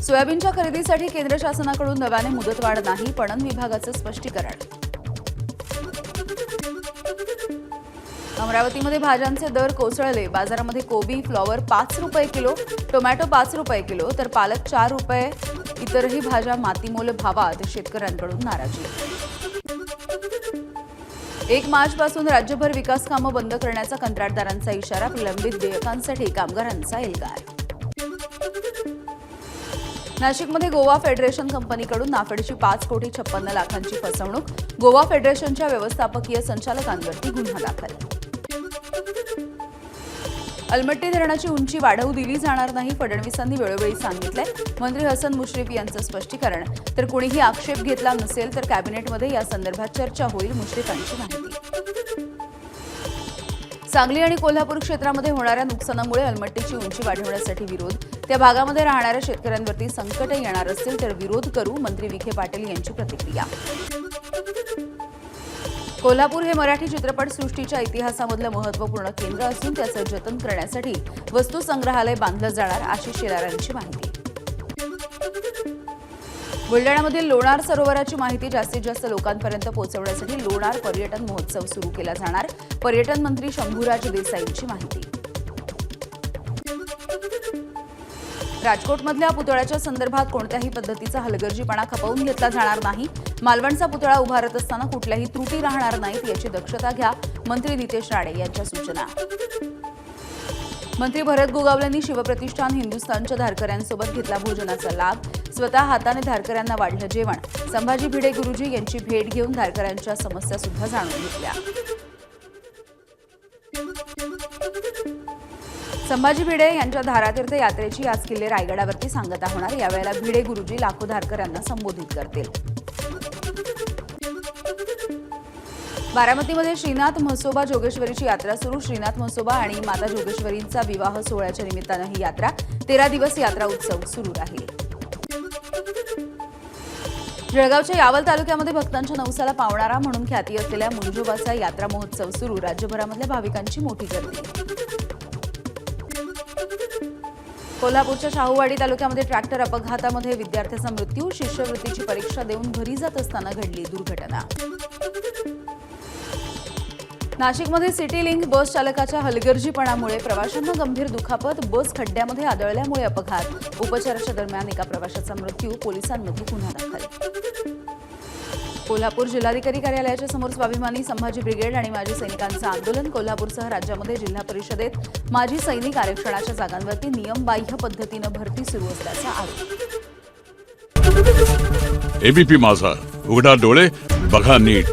सोयाबीनच्या खरेदीसाठी केंद्र शासनाकडून नव्याने मुदतवाढ नाही, पणन विभागाचं स्पष्टीकरण। अमरावतीमध्ये भाज्यांचे दर कोसळले। बाजारामध्ये कोबी, फ्लॉवर 5 रुपये किलो, टोमॅटो 5 रुपये किलो, तर पालक 4 रुपये। इतरही भाज्या मातीमोल भावात शेतकऱ्यांकडून नाराजी। 1 मार्चपासून राज्यभर विकास कामं बंद करण्याचा कंत्राटदारांचा इशारा। प्रलंबित देयकांसाठी कामगारांचा एल्गार। नाशिकमध्ये गोवा फेडरेशन कंपनीकडून नाफेडची 5,56,00,000ची फसवणूक। गोवा फेडरेशनच्या व्यवस्थापकीय संचालकांवरती गुन्हा दाखल। अलमट्टी धरणाची उंची वाढवू दिली जाणार नाही, फडणवीसांनी वेळोवेळी सांगितले। मंत्री हसन मुश्रीफ यांचं स्पष्टीकरण। तर कोणीही आक्षेप घेतला नसेल तर कॅबिनेटमध्ये या संदर्भात चर्चा होईल, मुश्रीफांची माहिती। सांगली आणि कोल्हापूर क्षेत्रामध्ये होणाऱ्या नुकसानामुळे अलमट्टीची उंची वाढवण्यासाठी विरोध। त्या भागामध्ये राहणाऱ्या शेतकऱ्यांवरती संकट येणार असेल तर विरोध करू, मंत्री विखे पाटील यांची प्रतिक्रिया। कोल्हापूर हे मराठी चित्रपटसृष्टीच्या इतिहासामधलं महत्त्वपूर्ण केंद्र असून त्याचं जतन करण्यासाठी वस्तू संग्रहालय बांधलं जाणार, आशिष शेलार यांची माहिती। बुलढाण्यामधील लोणार सरोवराची माहिती जास्तीत जास्त लोकांपर्यंत पोहोचवण्यासाठी लोणार पर्यटन महोत्सव सुरू केला जाणार, पर्यटन मंत्री शंभूराज देसाईंची माहिती। राजकोटमधल्या पुतळ्याच्या संदर्भात कोणत्याही पद्धतीचा हलगर्जीपणा खपवून घेतला जाणार नाही। मालवणचा पुतळा उभारत असताना कुठल्याही त्रुटी राहणार नाहीत याची दक्षता घ्या, मंत्री नितेश राणे यांच्या सूचना। मंत्री भरत गोगावलेंनी शिवप्रतिष्ठान हिंदुस्थानच्या धारकऱ्यांसोबत घेतला भोजनाचा लाभ। स्वतः हाताने धारकऱ्यांना वाढलं जेवण। संभाजी भिडे गुरुजी यांची भेट घेऊन धारकऱ्यांच्या समस्या सुद्धा जाणून घेतल्या। संभाजी भिडे यांच्या धारातीर्थ यात्रेची आज किल्ले रायगडावरती सांगता होणार। यावेळेला भिडे गुरुजी लाखो धारकऱ्यांना संबोधित करतील। बारामतीमध्ये श्रीनाथ म्हसोबा जोगेश्वरीची यात्रा सुरू। श्रीनाथ म्हसोबा आणि माता जोगेश्वरींचा विवाह सोहळ्याच्या निमित्तानं ही यात्रा 13 दिवस यात्रा उत्सव सुरू राहील। जळगावच्या यावल तालुक्यामध्ये भक्तांच्या नवसाला पावणारा म्हणून ख्याती असलेल्या मुंजोबाचा यात्रा महोत्सव सुरू। राज्यभरामधल्या भाविकांची मोठी गर्दी। कोल्हापूरच्या शाहूवाडी तालुक्यामध्ये ट्रॅक्टर अपघातामध्ये विद्यार्थ्याचा मृत्यू। शिष्यवृत्तीची परीक्षा देऊन घरी जात असताना घडली दुर्घटना। नाशिकमध्ये सिटी लिंक बस चालकाच्या हलगर्जीपणामुळे प्रवाशांना गंभीर दुखापत। बस खड्ड्यामध्ये आदळल्यामुळे अपघात। उपचाराच्या दरम्यान एका प्रवाशाचा मृत्यू। पोलिसांमध्ये गुन्हा दाखल। कोल्हापूर जिल्हाधिकारी कार्यालयाच्या समोर स्वाभिमानी संभाजी ब्रिगेड आणि माजी सैनिकांचं आंदोलन। कोल्हापूरसह राज्यामध्ये जिल्हा परिषदेत माजी सैनिक आरक्षणाच्या जागांवरती नियमबाह्य पद्धतीनं भरती सुरू असल्याचा आरोप। एबीपी माझा, उघडा डोळे बघा नीट।